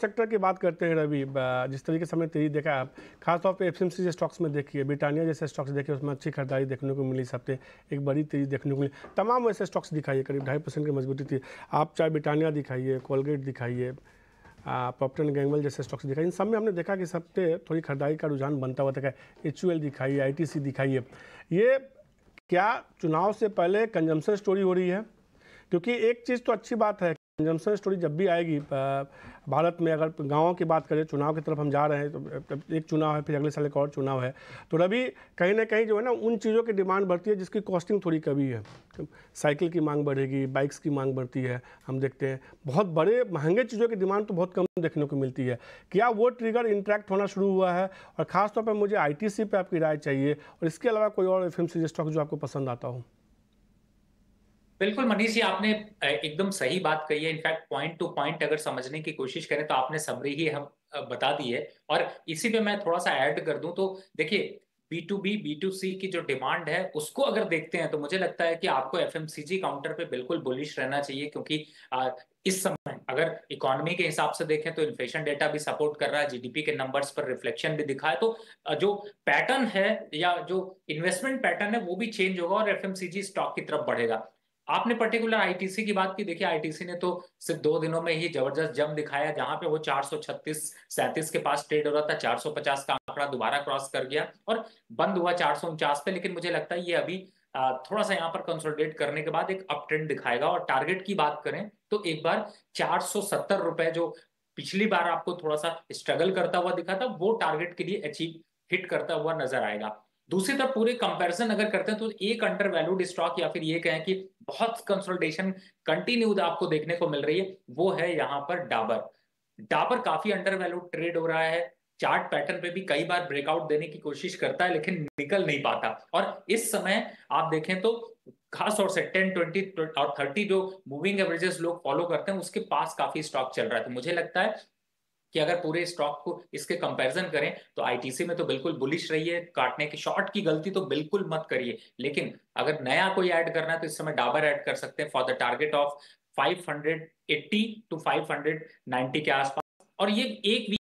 Sector की बात करते हैं रवि, जिस तरीके से हमने तेजी देखा है, खासतौर पे एफएमसीजी स्टॉक्स में देखिए, ब्रिटानिया जैसे स्टॉक्स देखिए, उसमें अच्छी खरीदारी देखने को मिली इस हफ्ते, एक बड़ी तेजी देखने को मिली। तमाम वैसे स्टॉक्स दिखाइए, करीब 2.5% की मजबूती थी। आप चाहे ब्रिटानिया दिखाइए, कोलगेट दिखाइए, प्रॉक्टर एंड गैंबल जैसे स्टॉक्स दिखाइए, इन सब में हमने देखा कि इस हफ्ते थोड़ी खरीदारी का रुझान बनता हुआ देखा है। HUL दिखाइए, ITC दिखाइए। ये क्या चुनाव से पहले कंजम्पशन स्टोरी हो रही है? क्योंकि एक चीज़ तो अच्छी बात है, कंजम्पशन स्टोरी जब भी आएगी भारत में, अगर गाँव की बात करें, चुनाव की तरफ हम जा रहे हैं, तो एक चुनाव है, फिर अगले साल एक और चुनाव है, तो रवि कहीं ना कहीं जो है ना, उन चीज़ों की डिमांड बढ़ती है जिसकी कॉस्टिंग थोड़ी कमी है। साइकिल की मांग बढ़ेगी, बाइक्स की मांग बढ़ती है, हम देखते हैं बहुत बड़े महंगे चीज़ों की डिमांड तो बहुत कम देखने को मिलती है। क्या वो ट्रिगर इंट्रैक्ट होना शुरू हुआ है? और ख़ासतौर पर मुझे ITC पे आपकी राय चाहिए, और इसके अलावा कोई और FMCG स्टॉक जो आपको पसंद आता हो। बिल्कुल मनीष जी, आपने एकदम सही बात कही है। इनफैक्ट पॉइंट टू पॉइंट अगर समझने की कोशिश करें तो आपने समरी ही हम बता दी है। और इसी पे मैं थोड़ा सा ऐड कर दूं तो देखिए, B2B B2C की जो डिमांड है उसको अगर देखते हैं तो मुझे लगता है कि आपको FMCG काउंटर पे बिल्कुल बुलिश रहना चाहिए, क्योंकि इस समय अगर इकोनॉमी के हिसाब से देखें तो इन्फ्लेशन डेटा भी सपोर्ट कर रहा है, GDP के नंबर्स पर रिफ्लेक्शन भी दिखा है। तो जो पैटर्न है या जो इन्वेस्टमेंट पैटर्न है वो भी चेंज होगा और FMCG स्टॉक की तरफ बढ़ेगा। आपने पर्टिकुलर ITC की बात की, देखिए ITC ने तो सिर्फ 2 दिनों में ही जबरदस्त जंप दिखाया, जहां पे वो 436-37 के पास ट्रेड हो रहा था, 450 का आंकड़ा दोबारा क्रॉस कर गया और बंद हुआ 449 पे। लेकिन मुझे लगता है ये अभी थोड़ा सा यहाँ पर कंसोलिडेट करने के बाद एक अप ट्रेंड दिखाएगा। और टारगेट की बात करें तो एक बार 470 रुपए, जो पिछली बार आपको थोड़ा सा स्ट्रगल करता हुआ दिखा था, वो टारगेट के लिए अचीव हिट करता हुआ नजर आएगा। दूसरी तरफ पूरे कंपैरिजन अगर करते हैं तो एक अंडर वैल्यूड स्टॉक, या फिर ये कहें कि बहुत कंसोलिडेशन कंटिन्यू आपको देखने को मिल रही है, वो है यहाँ पर डाबर। डाबर काफी अंडर वैल्यूड ट्रेड हो रहा है। चार्ट पैटर्न पे भी कई बार ब्रेकआउट देने की कोशिश करता है लेकिन निकल नहीं पाता। और इस समय आप देखें तो खास तौर से 10, 20 और 30 जो मूविंग एवरेजेस लोग फॉलो करते हैं उसके पास काफी स्टॉक चल रहा है। तो मुझे लगता है कि अगर पूरे स्टॉक को इसके कंपैरिजन करें तो ITC में तो बिल्कुल बुलिश रही है। काटने की शॉर्ट की गलती तो बिल्कुल मत करिए, लेकिन अगर नया कोई ऐड करना है तो इस समय डाबर ऐड कर सकते हैं for the target of 580 to 590 के आसपास। और ये एक